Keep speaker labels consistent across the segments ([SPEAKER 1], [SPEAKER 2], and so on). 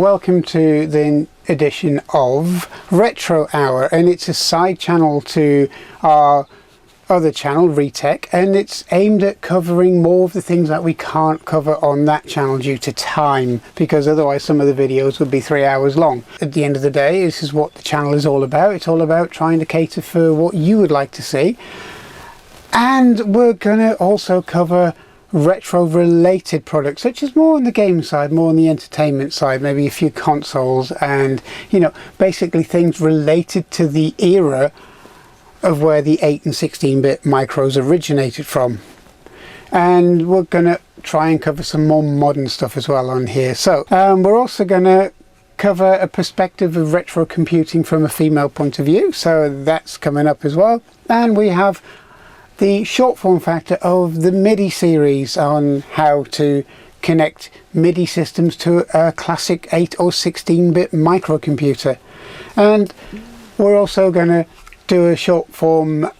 [SPEAKER 1] welcome to the edition of Retro Hour, and it's a side channel to our other channel, Retech, and it's aimed at covering more of the things that we can't cover on that channel due to time, because otherwise some of the videos would be 3 hours long. At the end of the day, this is what the channel is all about. It's all about trying to cater for what you would like to see, and we're gonna also cover retro related products, such as more on the game side, more on the entertainment side, maybe a few consoles, and basically things related to the era of where the 8 and 16-bit micros originated from. And we're gonna try and cover some more modern stuff as well on here. So we're also gonna cover a perspective of retro computing from a female point of view, so that's coming up as well. And we have the short form factor of the MIDI series on how to connect MIDI systems to a classic 8 or 16-bit microcomputer. And we're also going to do a short form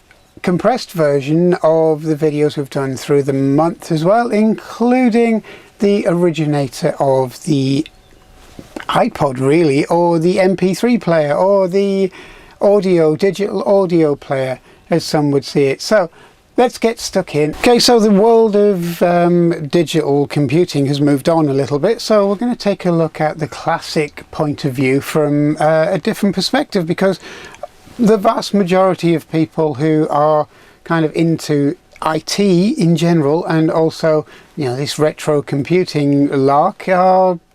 [SPEAKER 1] compressed version of the videos we've done through the month as well, including the originator of the iPod, really, or the Mp3 player, or the digital audio player, as some would see it. So let's get stuck in. Okay, so the world of digital computing has moved on a little bit, so we're going to take a look at the classic point of view from a different perspective, because the vast majority of people who are kind of into IT in general, and also this retro computing lark,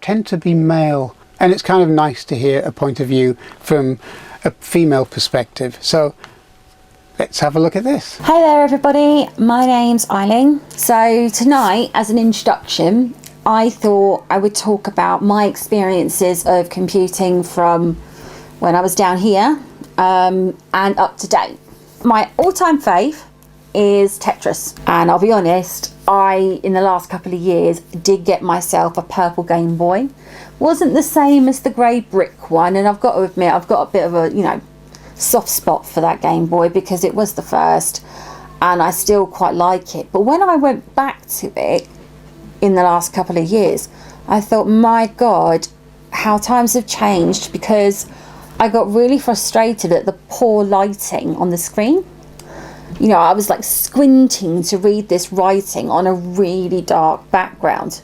[SPEAKER 1] tend to be male, and it's kind of nice to hear a point of view from a female perspective. So let's have a look at this.
[SPEAKER 2] Hey there everybody, my name's Eileen. So tonight, as an introduction, I thought I would talk about my experiences of computing from when I was down here and up to date. My all-time fave is Tetris, and I'll be honest, in the last couple of years did get myself a purple Game Boy. Wasn't the same as the grey brick one, and I've got to admit I've got a bit of a soft spot for that Game Boy because it was the first and I still quite like it. But when I went back to it in the last couple of years, I thought, my God, how times have changed, because I got really frustrated at the poor lighting on the screen. I was like squinting to read this writing on a really dark background.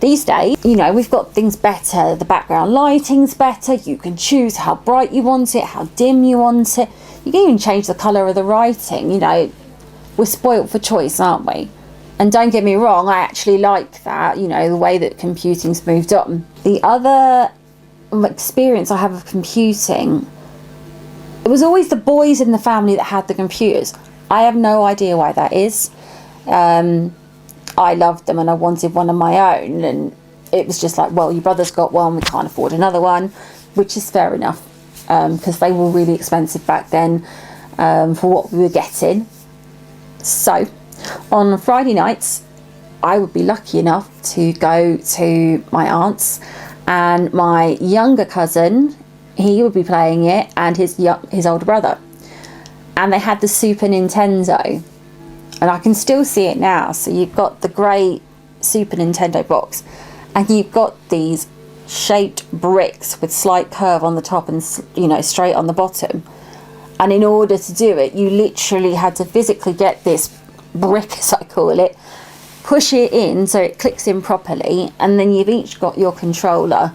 [SPEAKER 2] These days, we've got things better. The background lighting's better. You can choose how bright you want it, how dim you want it. You can even change the colour of the writing. We're spoilt for choice, aren't we? And don't get me wrong, I actually like that, the way that computing's moved on. The other experience I have of computing, it was always the boys in the family that had the computers. I have no idea why that is. I loved them and I wanted one of my own, and it was just like, well, your brother's got one, we can't afford another one, which is fair enough, because they were really expensive back then for what we were getting. So on Friday nights I would be lucky enough to go to my aunt's, and my younger cousin, he would be playing it, and his older brother, and they had the Super Nintendo. And I can still see it now. So you've got the grey Super Nintendo box, and you've got these shaped bricks with slight curve on the top and straight on the bottom. And in order to do it, you literally had to physically get this brick, as I call it, push it in so it clicks in properly, and then you've each got your controller.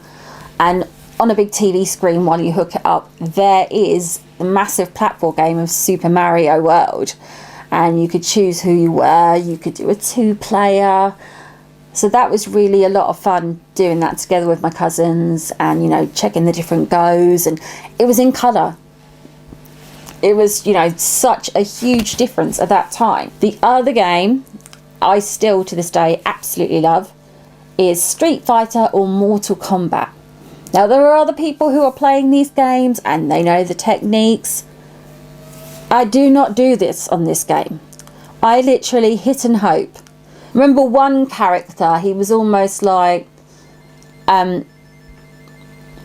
[SPEAKER 2] And on a big TV screen, while you hook it up, there is the massive platform game of Super Mario World. And you could choose who you were, you could do a 2-player. So that was really a lot of fun, doing that together with my cousins, and checking the different goes, and it was in colour. It was such a huge difference at that time. The other game I still to this day absolutely love is Street Fighter or Mortal Kombat. Now there are other people who are playing these games and they know the techniques. I do not do this on this game. I literally hit and hope. Remember one character, he was almost like, it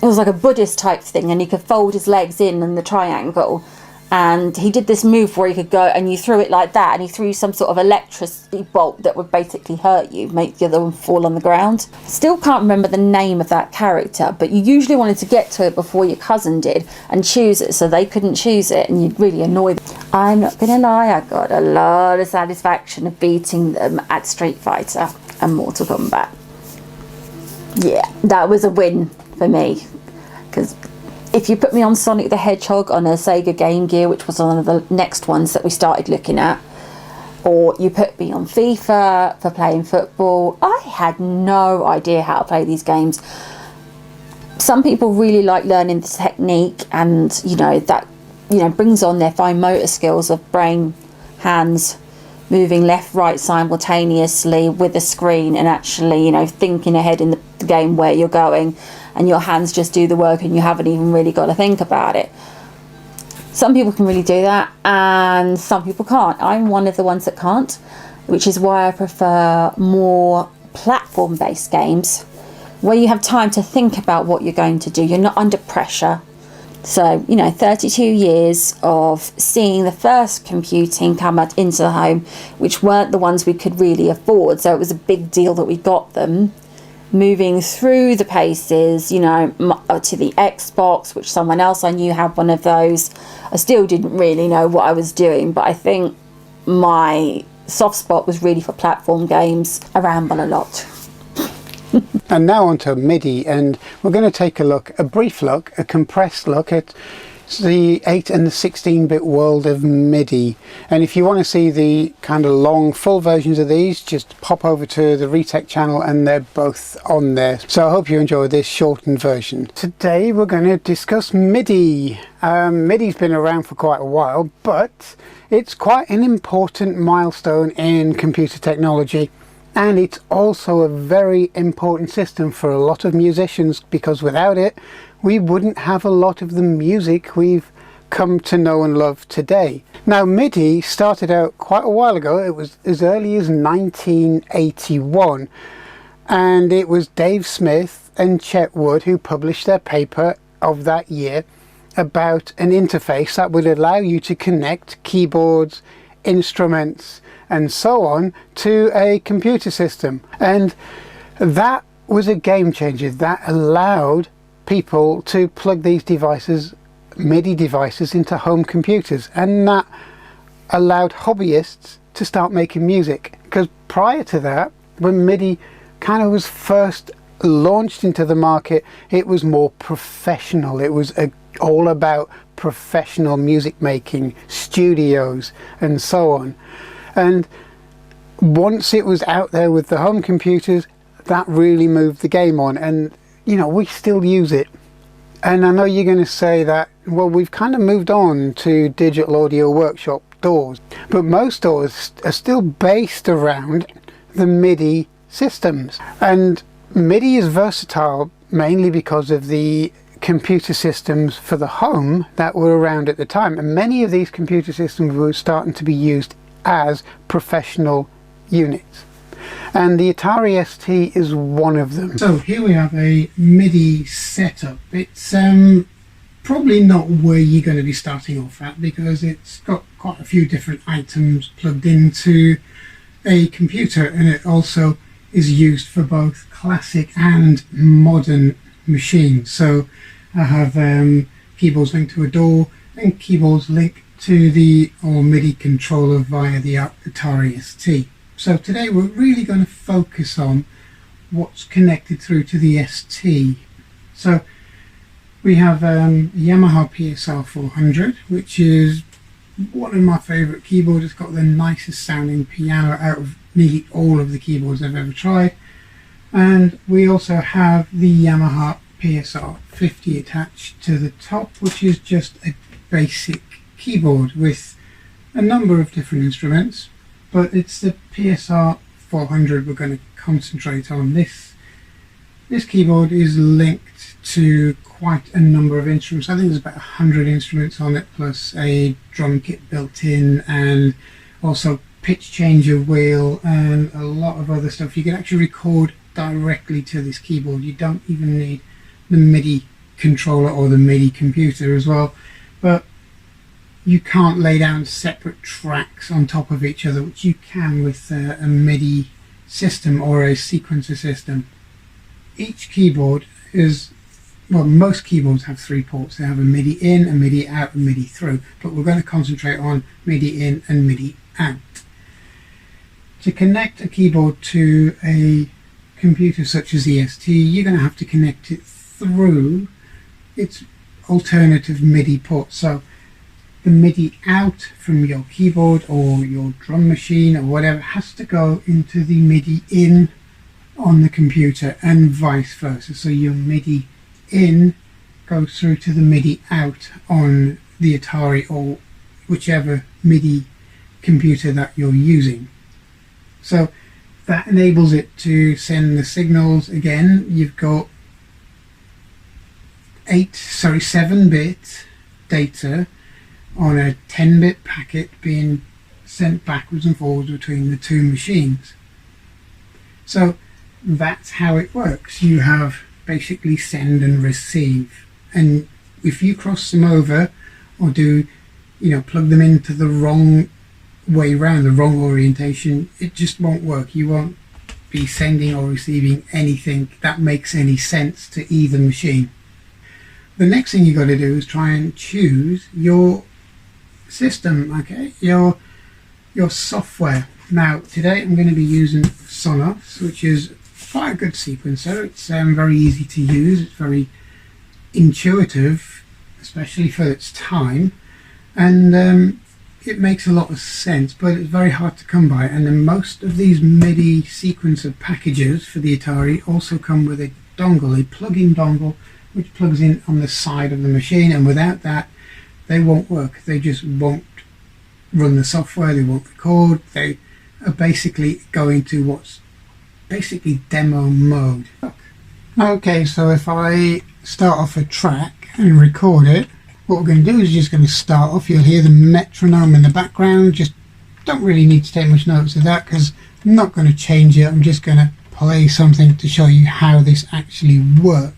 [SPEAKER 2] was like a Buddhist type thing, and he could fold his legs in the triangle, and he did this move where he could go and you threw it like that, and he threw some sort of electricity bolt that would basically hurt you, make the other one fall on the ground. Still can't remember the name of that character, but you usually wanted to get to it before your cousin did and choose it, so they couldn't choose it, and you'd really annoy them. I'm not gonna lie, I got a lot of satisfaction of beating them at Street Fighter and Mortal Kombat. Yeah, that was a win for me, because if you put me on Sonic the Hedgehog on a Sega Game Gear, which was one of the next ones that we started looking at, or you put me on FIFA for playing football, I had no idea how to play these games. Some people really like learning the technique, and that brings on their fine motor skills of brain, hands, moving left, right simultaneously with the screen, and actually thinking ahead in the game where you're going, and your hands just do the work and you haven't even really got to think about it. Some people can really do that, and some people can't. I'm one of the ones that can't, which is why I prefer more platform based games where you have time to think about what you're going to do. You're not under pressure. So 32 years of seeing the first computing come out into the home, which weren't the ones we could really afford, so it was a big deal that we got them. Moving through the paces, to the Xbox, which someone else I knew had one of those. I still didn't really know what I was doing, but I think my soft spot was really for platform games. I ramble a lot.
[SPEAKER 1] And now onto MIDI, and we're going to take a brief look, a compressed look at the 8 and the 16-bit world of MIDI. And if you want to see the kind of long full versions of these, just pop over to the Retech channel and they're both on there. So I hope you enjoy this shortened version. Today we're going to discuss MIDI. MIDI's been around for quite a while, but it's quite an important milestone in computer technology. And it's also a very important system for a lot of musicians, because without it we wouldn't have a lot of the music we've come to know and love today. Now, MIDI started out quite a while ago. It was as early as 1981, and it was Dave Smith and Chet Wood who published their paper of that year about an interface that would allow you to connect keyboards, instruments and so on to a computer system. And that was a game changer. That allowed people to plug these devices, MIDI devices, into home computers, and that allowed hobbyists to start making music. Because prior to that, when MIDI kind of was first launched into the market, it was more professional. It was all about professional music making, studios and so on. And once it was out there with the home computers, that really moved the game on. And we still use it. And I know you're going to say that, well, we've kind of moved on to digital audio workshop doors, but most doors are still based around the MIDI systems. And MIDI is versatile mainly because of the computer systems for the home that were around at the time. And many of these computer systems were starting to be used as professional units. And the Atari ST is one of them. So here we have a MIDI setup. It's probably not where you're going to be starting off at, because it's got quite a few different items plugged into a computer, and it also is used for both classic and modern machines. So I have keyboards linked to a DAW and keyboards linked to the MIDI controller via the Atari ST. So today we're really going to focus on what's connected through to the ST. So we have a Yamaha PSR 400, which is one of my favourite keyboards. It's got the nicest sounding piano out of nearly all of the keyboards I've ever tried. And we also have the Yamaha PSR 50 attached to the top, which is just a basic keyboard with a number of different instruments. But it's the PSR 400 we're going to concentrate on. This keyboard is linked to quite a number of instruments. I think there's about 100 instruments on it, plus a drum kit built in, and also pitch changer wheel and a lot of other stuff. You can actually record directly to this keyboard. You don't even need the MIDI controller or the MIDI computer as well. But you can't lay down separate tracks on top of each other, which you can with a MIDI system or a sequencer system. Each keyboard is, well, most keyboards have 3 ports. They have a MIDI in, a MIDI out, and MIDI through, but we're going to concentrate on MIDI in and MIDI out. To connect a keyboard to a computer such as the ST, you're going to have to connect it through its alternative MIDI port. So the MIDI out from your keyboard or your drum machine or whatever has to go into the MIDI in on the computer, and vice versa. So your MIDI in goes through to the MIDI out on the Atari or whichever MIDI computer that you're using. So that enables it to send the signals. Again, you've got 7-bit data on a 10-bit packet being sent backwards and forwards between the 2 machines. So that's how it works. You have basically send and receive, and if you cross them over or do, plug them into the wrong way round, the wrong orientation, it just won't work. You won't be sending or receiving anything that makes any sense to either machine. The next thing you got to do is try and choose your system, okay, your software. Now today I'm going to be using Sonos, which is quite a good sequencer. It's very easy to use, it's very intuitive, especially for its time, and it makes a lot of sense, but it's very hard to come by. And then most of these MIDI sequencer packages for the Atari also come with a dongle, a plug-in dongle, which plugs in on the side of the machine, and without that they won't work. They just won't run the software, they won't record. They are basically going to what's basically demo mode. Okay, so if I start off a track and record it, what we're going to do is just going to start off. You'll hear the metronome in the background. Just don't really need to take much notice of that because I'm not going to change it. I'm just going to play something to show you how this actually works.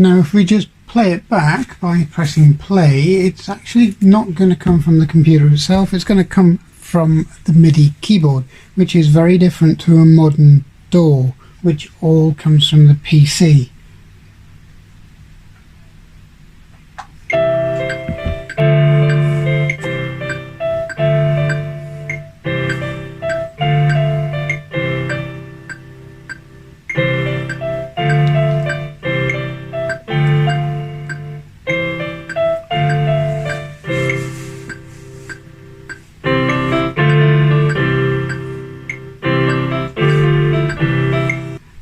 [SPEAKER 1] Now if we just play it back by pressing play, it's actually not going to come from the computer itself, it's going to come from the MIDI keyboard, which is very different to a modern DAW, which all comes from the PC.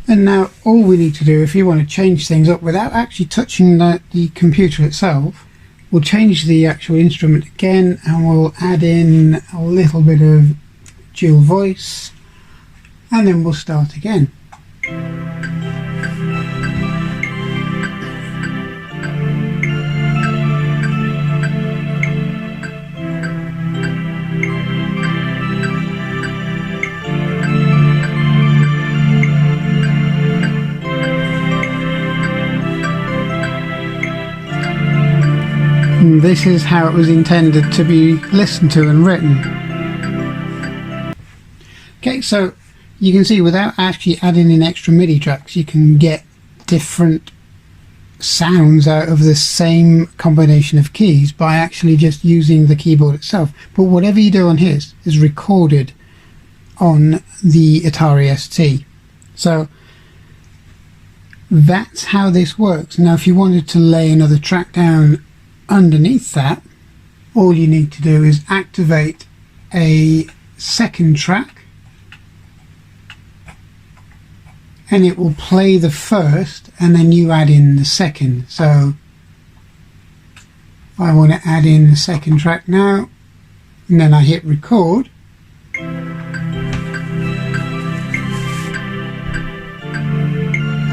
[SPEAKER 1] And now all we need to do, if you want to change things up without actually touching the computer itself, we'll change the actual instrument again and we'll add in a little bit of dual voice, and then we'll start again. And this is how it was intended to be listened to and written. Okay, so you can see without actually adding in extra MIDI tracks, you can get different sounds out of the same combination of keys by actually just using the keyboard itself. But whatever you do on his is recorded on the Atari ST. So that's how this works. Now if you wanted to lay another track down underneath that, all you need to do is activate a second track and it will play the first and then you add in the second. So if I want to add in the second track now, and then I hit record.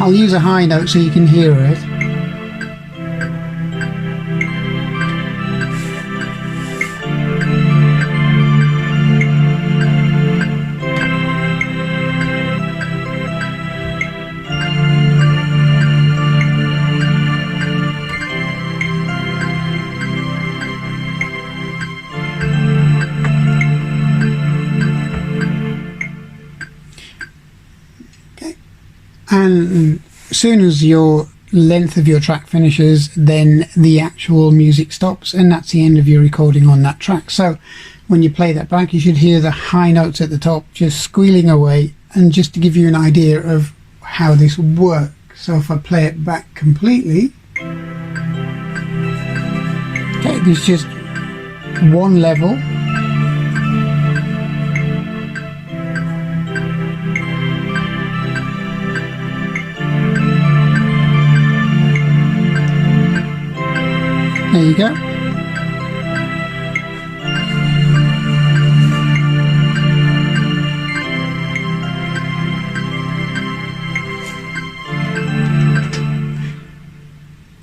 [SPEAKER 1] I'll use a high note so you can hear it. And as soon as your length of your track finishes, then the actual music stops, and that's the end of your recording on that track. So when you play that back, you should hear the high notes at the top just squealing away. And just to give you an idea of how this works, so if I play it back completely, okay, there's just one level. There you go.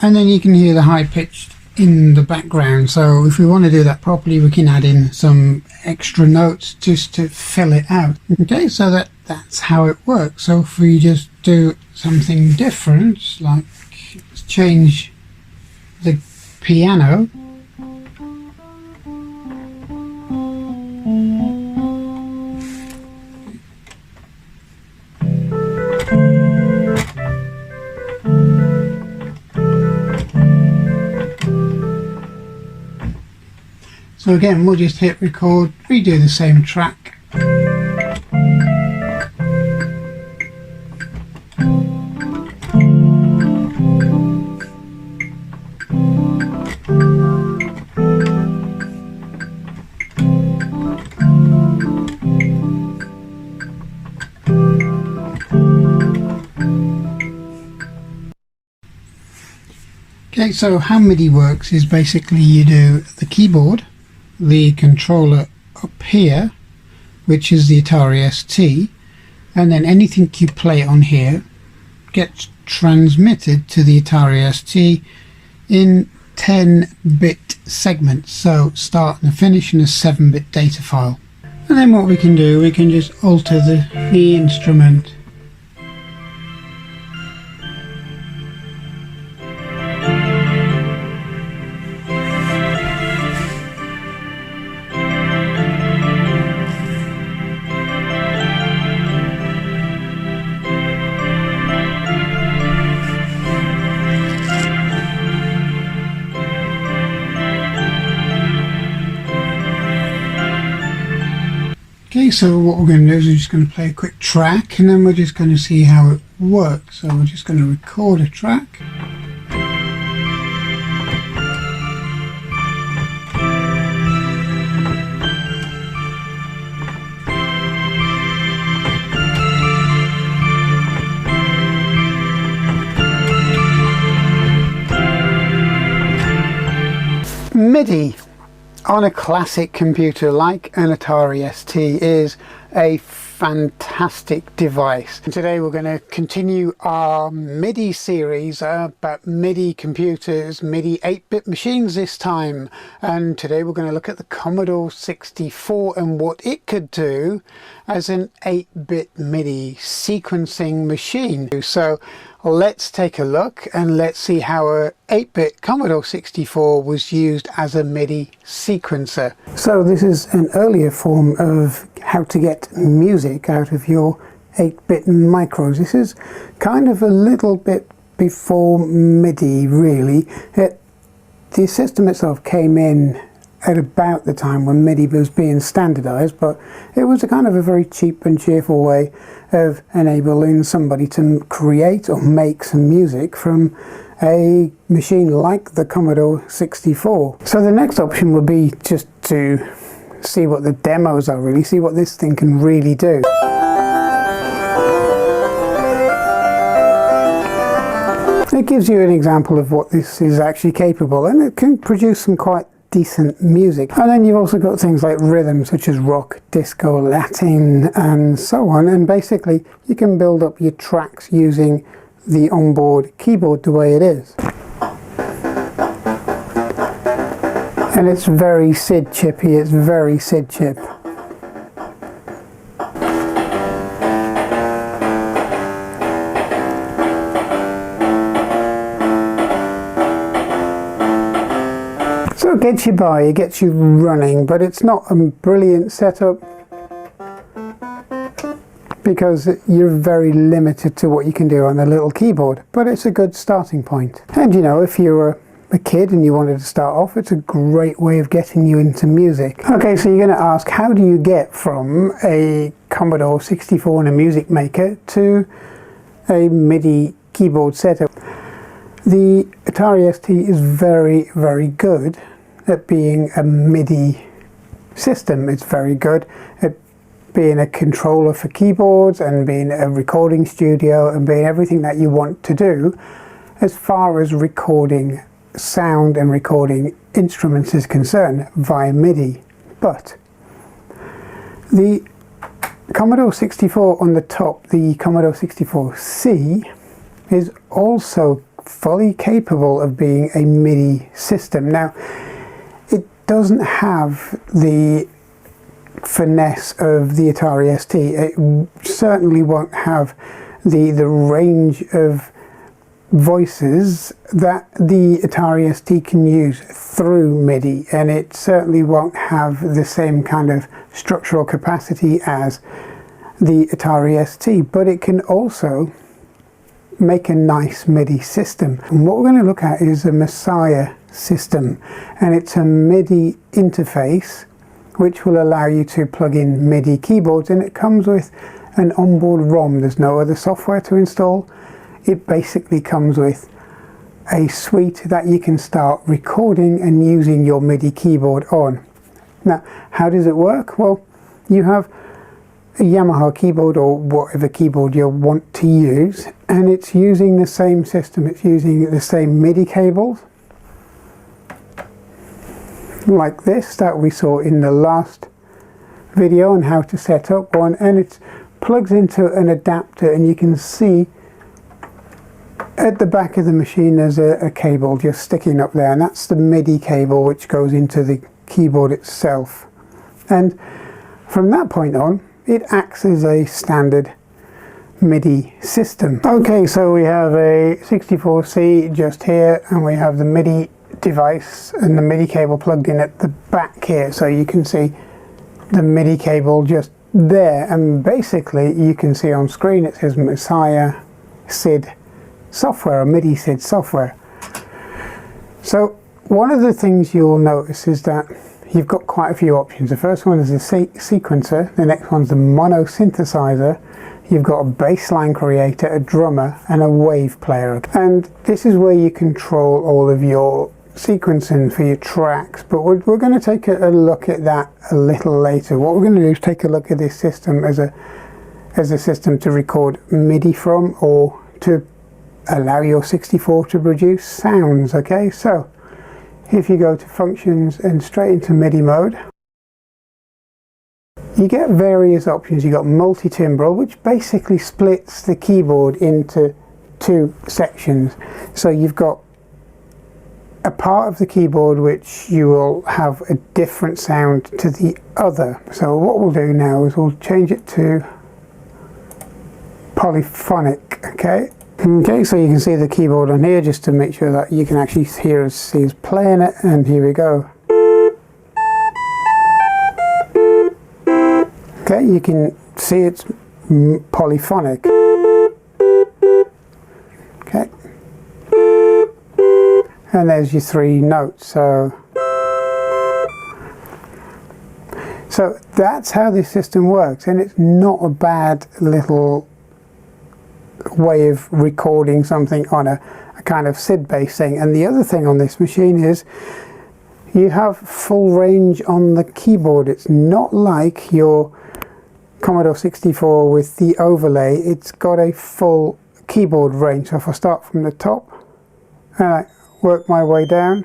[SPEAKER 1] And then you can hear the high pitched in the background. So if we want to do that properly, we can add in some extra notes just to fill it out. Okay, so that's how it works. So if we just do something different, like change the piano, so again we'll just hit record, redo the same track. Okay, so how MIDI works is basically you do the keyboard, the controller up here, which is the Atari ST, and then anything you play on here gets transmitted to the Atari ST in 10-bit segments, so start and finish in a 7-bit data file. And then what we can do, we can just alter the instrument. Okay, so what we're going to do is we're just going to play a quick track, and then we're just going to see how it works. So we're just going to record a track. MIDI on a classic computer like an Atari ST is a fantastic device. And today we're going to continue our MIDI series about MIDI computers, MIDI 8-bit machines this time. And today we're going to look at the Commodore 64 and what it could do as an 8-bit MIDI sequencing machine. So let's take a look and let's see how a 8-bit Commodore 64 was used as a MIDI sequencer. So this is an earlier form of how to get music out of your 8-bit micros. This is kind of a little bit before MIDI really. The system itself came in at about the time when MIDI was being standardized, but it was a kind of a very cheap and cheerful way of enabling somebody to create or make some music from a machine like the Commodore 64. So the next option would be just to see what the demos are really, see what this thing can really do. It gives you an example of what this is actually capable, and it can produce some quite decent music. And then you've also got things like rhythm such as rock, disco, Latin and so on, and basically you can build up your tracks using the onboard keyboard the way it is. And it's very SID chippy, it's very SID chip. So it gets you by, it gets you running, but it's not a brilliant setup because you're very limited to what you can do on a little keyboard, but it's a good starting point. And you know, if you're a kid and you wanted to start off, it's a great way of getting you into music. Okay, so you're going to ask, how do you get from a Commodore 64 and a Music Maker to a MIDI keyboard setup? The Atari ST is very, very good at being a MIDI system. It's very good at being a controller for keyboards and being a recording studio and being everything that you want to do as far as recording sound and recording instruments is concerned via MIDI. But the Commodore 64 on the top, the Commodore 64C, is also fully capable of being a MIDI system. Now, it doesn't have the finesse of the Atari ST. It certainly won't have the range of voices that the Atari ST can use through MIDI, and it certainly won't have the same kind of structural capacity as the Atari ST, but it can also make a nice MIDI system. And what we're going to look at is a Messiah system, and it's a MIDI interface which will allow you to plug in MIDI keyboards, and it comes with an onboard ROM. There's no other software to install. It basically comes with a suite that you can start recording and using your MIDI keyboard on. Now, how does it work? Well, you have a Yamaha keyboard or whatever keyboard you want to use, and it's using the same system. It's using the same MIDI cables like this that we saw in the last video on how to set up one, and it plugs into an adapter, and you can see at the back of the machine there's a cable just sticking up there, and that's the MIDI cable which goes into the keyboard itself. And from that point on, it acts as a standard MIDI system. Okay, so we have a 64C just here, and we have the MIDI device and the MIDI cable plugged in at the back here, so you can see the MIDI cable just there, and basically you can see on screen it says Messiah SID software, or MIDI SID software. So one of the things you'll notice is that you've got quite a few options. The first one is a sequencer, the next one's the mono synthesizer, you've got a bassline creator, a drummer and a wave player. And this is where you control all of your sequencing for your tracks, but we're going to take a look at that a little later. What we're going to do is take a look at this system as a system to record MIDI from, or to allow your 64 to produce sounds. Okay, so if you go to functions and straight into MIDI mode, you get various options. You got multi-timbral, which basically splits the keyboard into two sections. So you've got a part of the keyboard which you will have a different sound to the other. So what we'll do now is we'll change it to polyphonic. Okay, so you can see the keyboard on here just to make sure that you can actually hear us, see us playing it, and here we go. Okay, you can see it's polyphonic. Okay, and there's your three notes. So that's how this system works, and it's not a bad little way of recording something on a kind of SID based thing. And the other thing on this machine is you have full range on the keyboard. It's not like your Commodore 64 with the overlay. It's got a full keyboard range. So if I start from the top and I work my way down,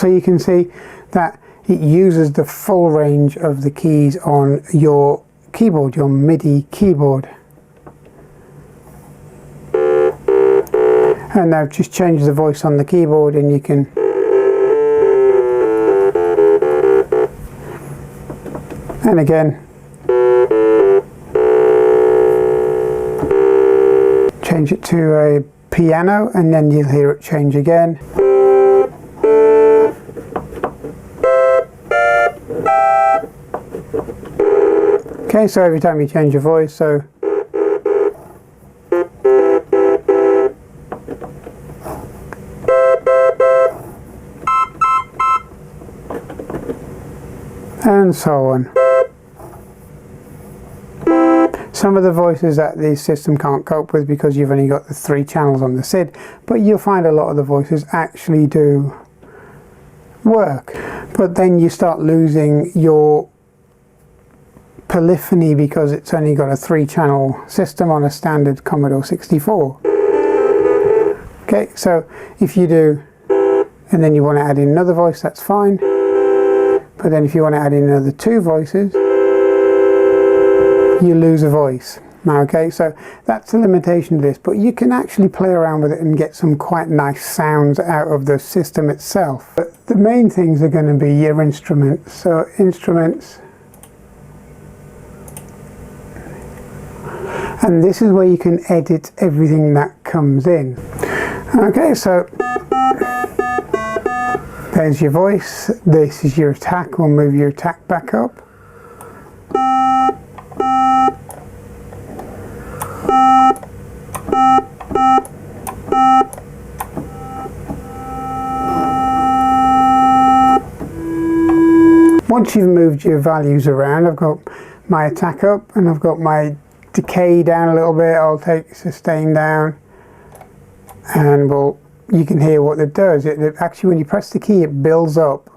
[SPEAKER 1] So you can see that it uses the full range of the keys on your keyboard, your MIDI keyboard. And I've just changed the voice on the keyboard, and you can and again change it to a piano, and then you'll hear it change again. Okay, so every time you change your voice, so and so on. Some of the voices that the system can't cope with because you've only got the 3 channels on the SID, but you'll find a lot of the voices actually do work. But then you start losing your polyphony because it's only got a 3-channel system on a standard Commodore 64. Okay, so if you do, and then you want to add in another voice, that's fine. But then if you want to add in another 2 voices, you lose a voice. Okay, so that's the limitation of this, but you can actually play around with it and get some quite nice sounds out of the system itself. But the main things are going to be your instruments. So instruments, and this is where you can edit everything that comes in. Okay, so there's your voice, this is your attack. We'll move your attack back up. Once you've moved your values around, I've got my attack up and I've got my decay down a little bit. I'll take sustain down, and you can hear what it does. It actually, when you press the key, it builds up.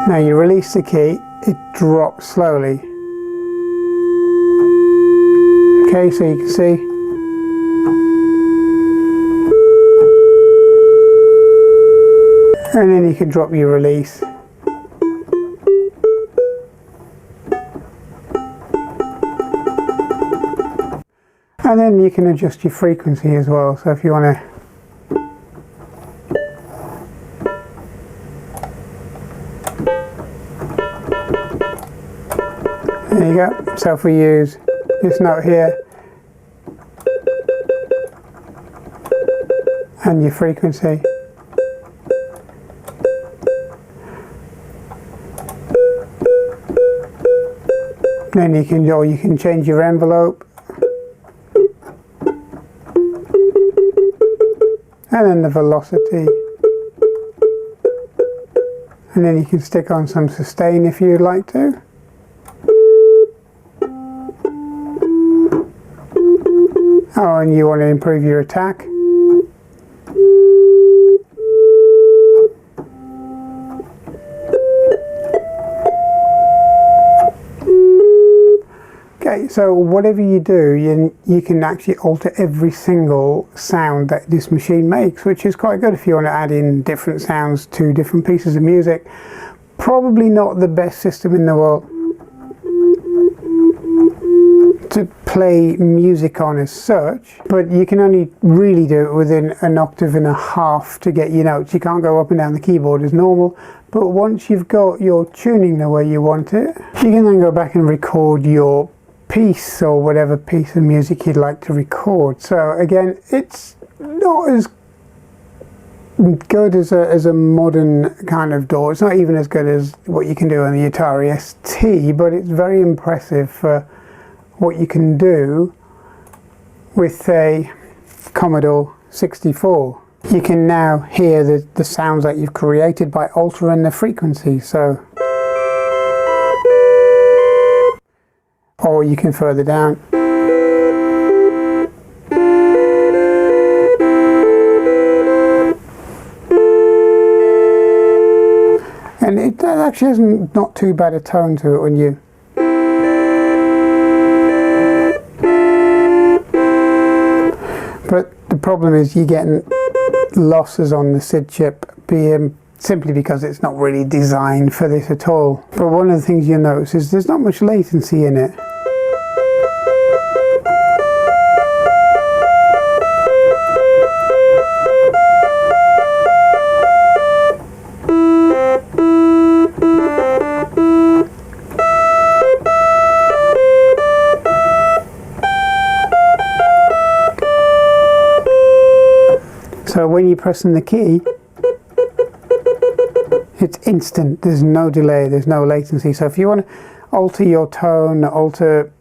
[SPEAKER 1] Now you release the key, it drops slowly. Okay, so you can see. And then you can drop your release. And then you can adjust your frequency as well. So if you want to there you go. So if we use this note here and your frequency, then you can change your envelope, and then the velocity, and then you can stick on some sustain if you'd like to. Oh, and you want to improve your attack. Okay, so whatever you do, you can actually alter every single sound that this machine makes, which is quite good if you want to add in different sounds to different pieces of music. Probably not the best system in the world to play music on as such, but you can only really do it within an octave and a half to get your notes. You can't go up and down the keyboard as normal, but once you've got your tuning the way you want it, you can then go back and record your piece or whatever piece of music you'd like to record. So again, it's not as good as a modern kind of DAW. It's not even as good as what you can do on the Atari ST, but it's very impressive for what you can do with a Commodore 64. You can now hear the sounds that you've created by altering the frequency. So, or you can further down. And it actually has not too bad a tone to it when you... But the problem is you're getting losses on the SID chip simply because it's not really designed for this at all. But one of the things you'll notice is there's not much latency in it. So when you're pressing the key, it's instant, there's no delay, there's no latency. So if you want to alter your tone, alter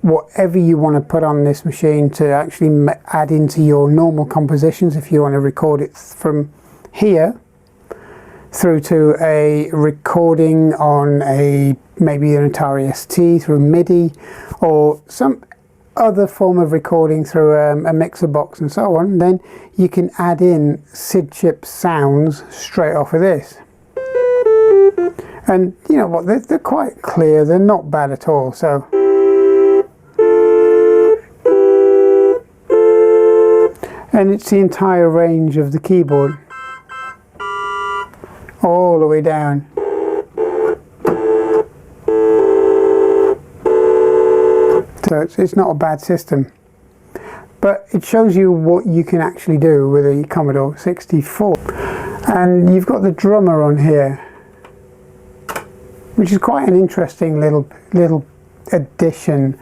[SPEAKER 1] whatever you want to put on this machine to actually add into your normal compositions, if you want to record it from here through to a recording on maybe an Atari ST through MIDI, or some other form of recording through a mixer box and so on, then you can add in SID chip sounds straight off of this. And you know what, they're quite clear, they're not bad at all. So and it's the entire range of the keyboard all the way down. So it's not a bad system, but it shows you what you can actually do with a Commodore 64. And you've got the drummer on here, which is quite an interesting little addition.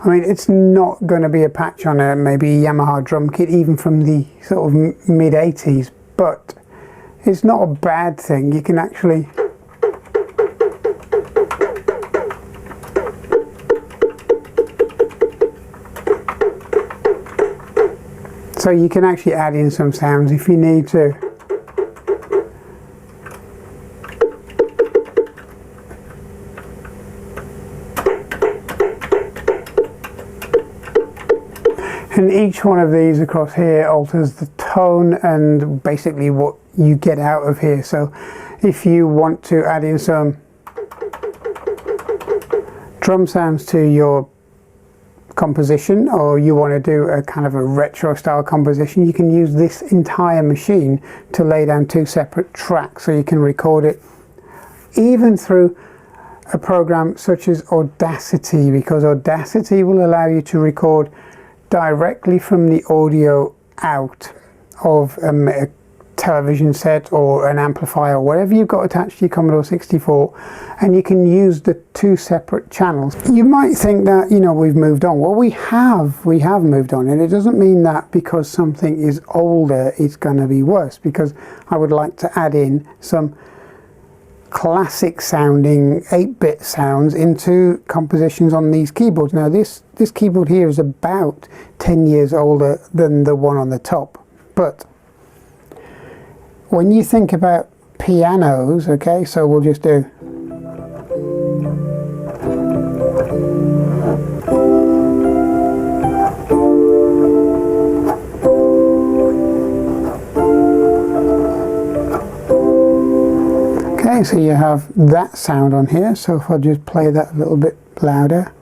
[SPEAKER 1] I mean, it's not going to be a patch on a maybe Yamaha drum kit even from the sort of mid-80s, but it's not a bad thing. You can actually add in some sounds if you need to. And each one of these across here alters the tone and basically what you get out of here. So if you want to add in some drum sounds to your composition, or you want to do a kind of a retro style composition, you can use this entire machine to lay down two separate tracks, so you can record it even through a program such as Audacity, because Audacity will allow you to record directly from the audio out of a television set or an amplifier or whatever you've got attached to your Commodore 64, and you can use the two separate channels. You might think that, you know, we've moved on. Well, we have moved on, and it doesn't mean that because something is older it's going to be worse, because I would like to add in some classic sounding 8-bit sounds into compositions on these keyboards. Now this keyboard here is about 10 years older than the one on the top, but when you think about pianos, okay, so we'll just do okay, so you have that sound on here. So if I just play that a little bit louder,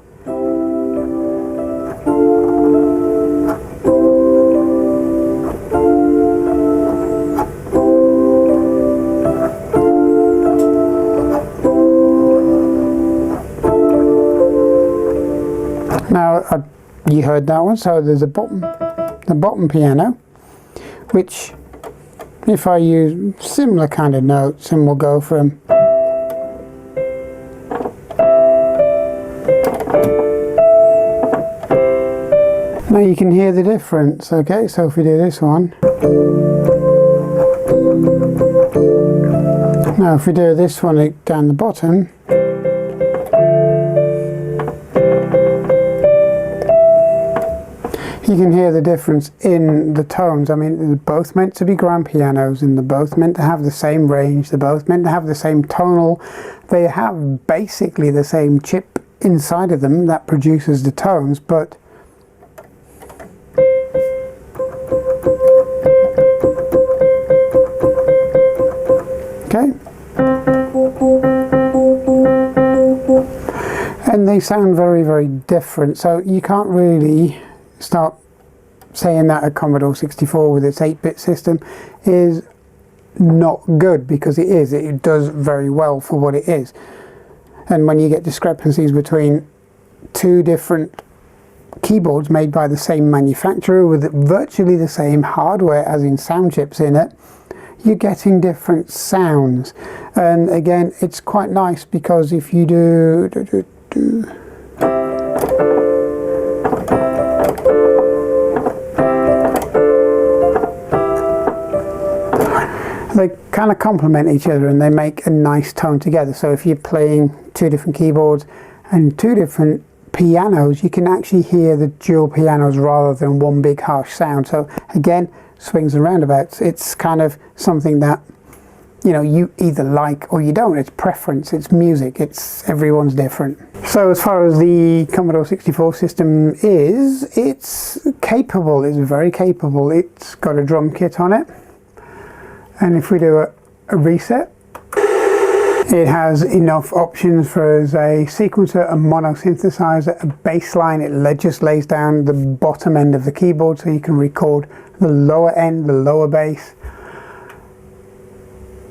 [SPEAKER 1] now you heard that one. So there's the bottom piano, which if I use similar kind of notes, and we'll go from now, you can hear the difference. Okay, so if we do this one, now if we do this one down the bottom, you can hear the difference in the tones. I mean, they're both meant to be grand pianos, and they're both meant to have the same range, they're both meant to have the same tonal, they have basically the same chip inside of them that produces the tones, but okay, and they sound very, very different. So you can't really start saying that a Commodore 64 with its 8-bit system is not good, because it does very well for what it is. And when you get discrepancies between two different keyboards made by the same manufacturer with virtually the same hardware, as in sound chips in it, you're getting different sounds. And again, it's quite nice, because if you do they kind of complement each other and they make a nice tone together. So if you're playing two different keyboards and two different pianos, you can actually hear the dual pianos rather than one big harsh sound. So again, swings and roundabouts. It's kind of something that, you know, you either like or you don't. It's preference, it's music, everyone's different. So as far as the Commodore 64 system is, it's capable, it's very capable. It's got a drum kit on it. And if we do a reset, it has enough options for as a sequencer, a mono synthesizer, a bass line. It just lays down the bottom end of the keyboard so you can record the lower end, the lower bass,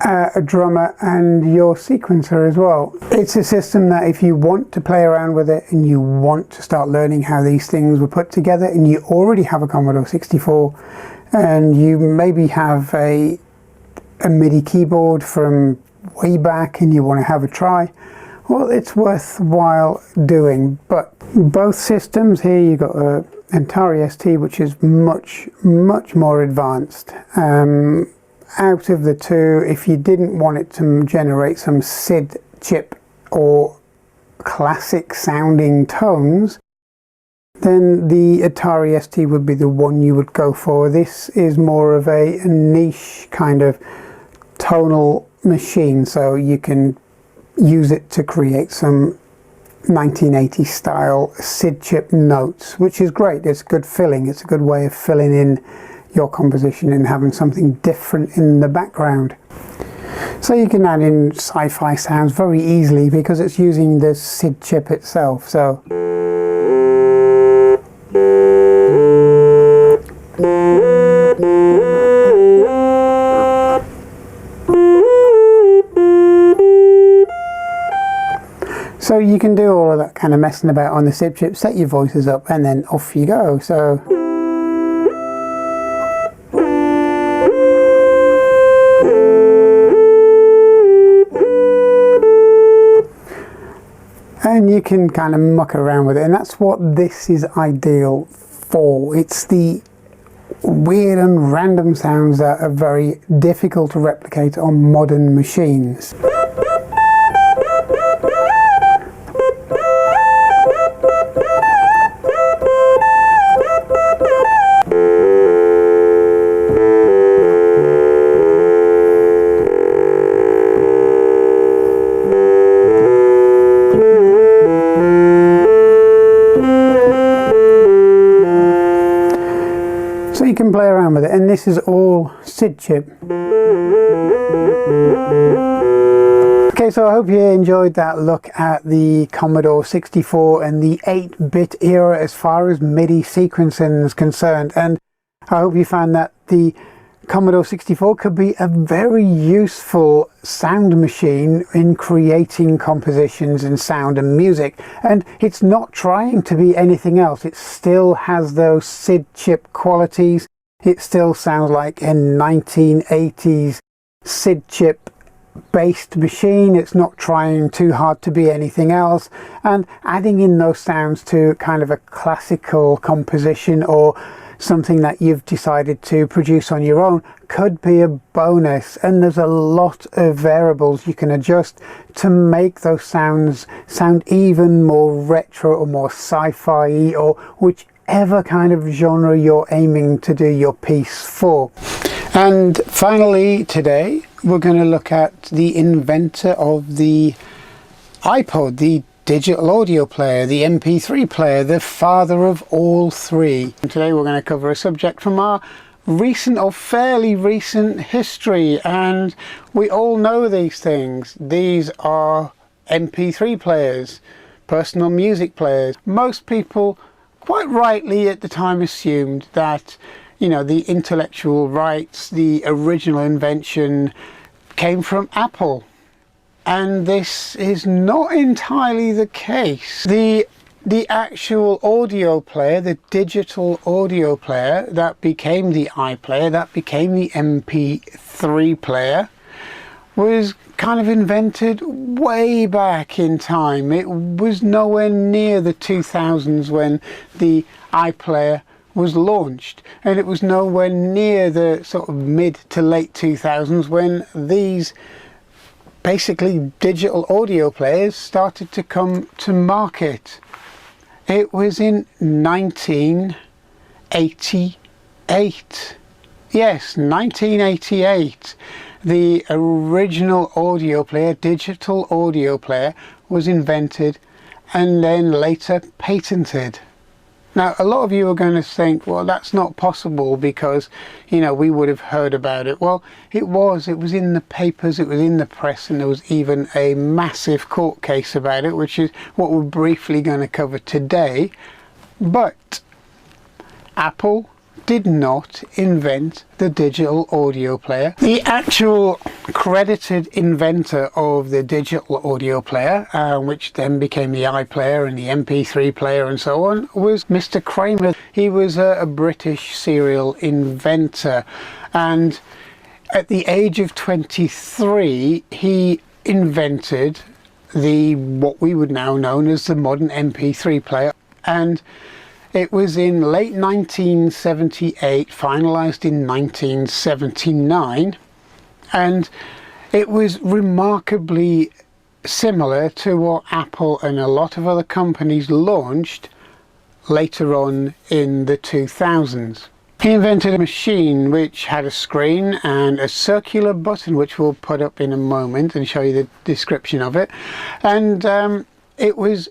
[SPEAKER 1] a drummer and your sequencer as well. It's a system that if you want to play around with it and you want to start learning how these things were put together, and you already have a Commodore 64 and you maybe have a MIDI keyboard from way back and you want to have a try, well, it's worthwhile doing. But both systems here, you've got a Atari ST, which is much more advanced. Out of the two, if you didn't want it to generate some SID chip or classic sounding tones, then the Atari ST would be the one you would go for. This is more of a niche kind of tonal machine, so you can use it to create some 1980s style SID chip notes, which is great. It's good filling. It's a good way of filling in your composition and having something different in the background. So you can add in sci-fi sounds very easily because it's using the SID chip itself. So you can do all of that kind of messing about on the SID chip, set your voices up, and then off you go. So and you can kind of muck around with it, and that's what this is ideal for. It's the weird and random sounds that are very difficult to replicate on modern machines. So you can play around with it, and this is all SID chip. Okay, so I hope you enjoyed that look at the Commodore 64 and the 8-bit era as far as MIDI sequencing is concerned, and I hope you found that the Commodore 64 could be a very useful sound machine in creating compositions and sound and music. And it's not trying to be anything else. It still has those SID chip qualities. It still sounds like a 1980s SID chip based machine. It's not trying too hard to be anything else, and adding in those sounds to kind of a classical composition or something that you've decided to produce on your own could be a bonus. And there's a lot of variables you can adjust to make those sounds sound even more retro or more sci-fi or whichever kind of genre you're aiming to do your piece for. And finally today we're going to look at the inventor of the iPod, the digital audio player, the MP3 player, the father of all three. And today we're going to cover a subject from our recent or fairly recent history, and we all know these things. These are MP3 players, personal music players. Most people quite rightly at the time assumed that, you know, the intellectual rights, the original invention came from Apple. And this is not entirely the case. The actual audio player, the digital audio player that became the iPlayer, that became the MP3 player, was kind of invented way back in time. It was nowhere near the 2000s when the iPlayer was launched, and it was nowhere near the sort of mid to late 2000s when these basically digital audio players started to come to market. It was in 1988. Yes, 1988. The original audio player, digital audio player, was invented and then later patented. Now, a lot of you are going to think, well, that's not possible because, you know, we would have heard about it. Well, it was in the papers, it was in the press, and there was even a massive court case about it, which is what we're briefly going to cover today. But Apple did not invent the digital audio player. The actual credited inventor of the digital audio player, which then became the iPlayer and the MP3 player and so on, was Mr. Kramer. He was a British serial inventor, and at the age of 23 he invented what we would now know as the modern MP3 player. And it was in late 1978, finalized in 1979, and it was remarkably similar to what Apple and a lot of other companies launched later on in the 2000s. He invented a machine which had a screen and a circular button, which we'll put up in a moment and show you the description of it, and it was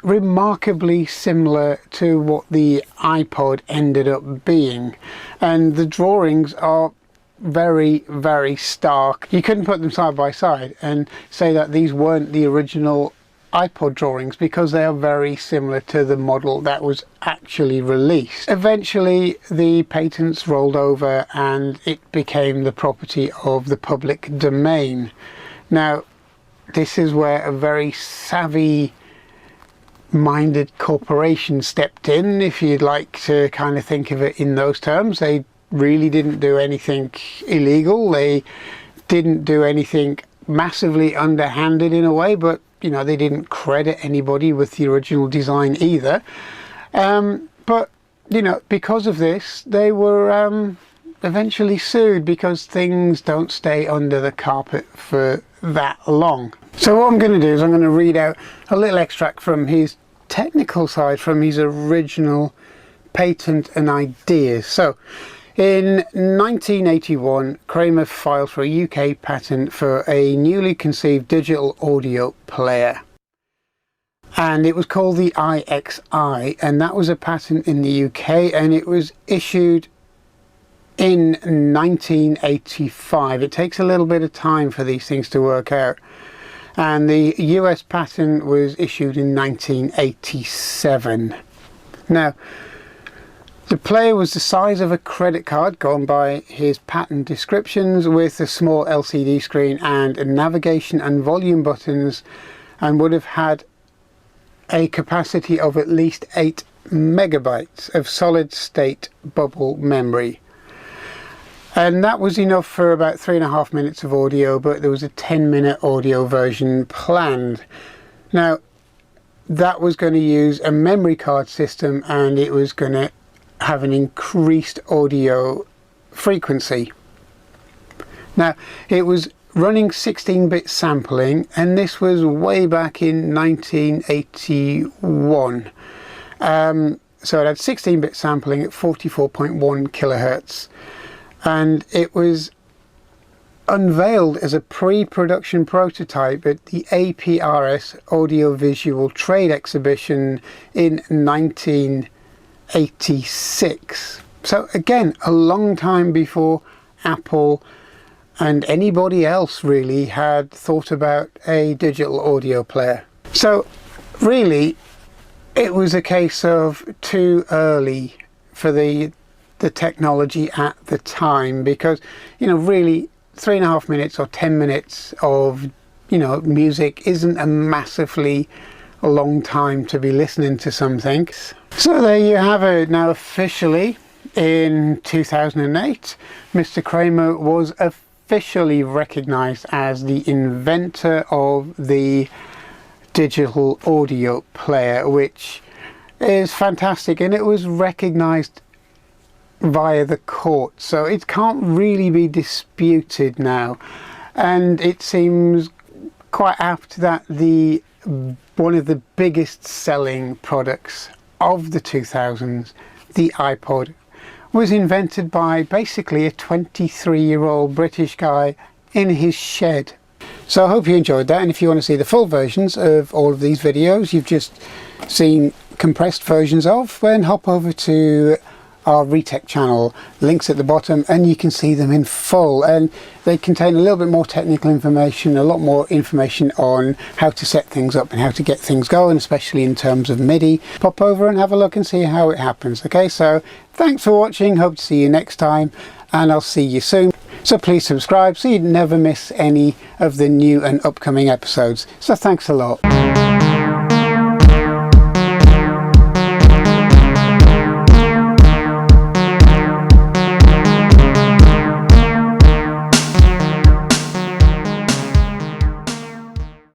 [SPEAKER 1] remarkably similar to what the iPod ended up being, and the drawings are very, very stark. You couldn't put them side by side and say that these weren't the original iPod drawings, because they are very similar to the model that was actually released. Eventually the patents rolled over and it became the property of the public domain. Now, this is where a very savvy minded corporation stepped in, if you'd like to kind of think of it in those terms. They really didn't do anything illegal, they didn't do anything massively underhanded in a way, but you know, they didn't credit anybody with the original design either. But you know, because of this they were eventually sued, because things don't stay under the carpet for that long. So what I'm going to do is I'm going to read out a little extract from his technical side, from his original patent and ideas. So in 1981, Kramer filed for a UK patent for a newly conceived digital audio player, and it was called the IXI, and that was a patent in the UK, and it was issued in 1985. It takes a little bit of time for these things to work out, and the US patent was issued in 1987. Now, the player was the size of a credit card, going by his patent descriptions, with a small LCD screen and navigation and volume buttons, and would have had a capacity of at least 8 megabytes of solid state bubble memory. And that was enough for about 3.5 minutes of audio, but there was a 10-minute audio version planned. Now, that was going to use a memory card system, and it was going to have an increased audio frequency. Now, it was running 16-bit sampling, and this was way back in 1981. So it had 16-bit sampling at 44.1 kilohertz. And it was unveiled as a pre-production prototype at the APRS Audiovisual Trade Exhibition in 1986. So again, a long time before Apple and anybody else really had thought about a digital audio player. So really, it was a case of too early for the technology at the time, because, you know, really 3.5 minutes or 10 minutes of, you know, music isn't a massively long time to be listening to something. So there you have it. Now officially in 2008, Mr. Kramer was officially recognized as the inventor of the digital audio player, which is fantastic, and it was recognized via the court, so it can't really be disputed now. And it seems quite apt that one of the biggest selling products of the 2000s, the iPod, was invented by basically a 23-year-old British guy in his shed. So I hope you enjoyed that, and if you want to see the full versions of all of these videos you've just seen compressed versions of, then hop over to our Retech channel, links at the bottom, and you can see them in full, and they contain a little bit more technical information, a lot more information on how to set things up and how to get things going, especially in terms of MIDI. Pop over and have a look and see how it happens. Okay, so thanks for watching, hope to see you next time, and I'll see you soon. So please subscribe so you never miss any of the new and upcoming episodes. So thanks a lot.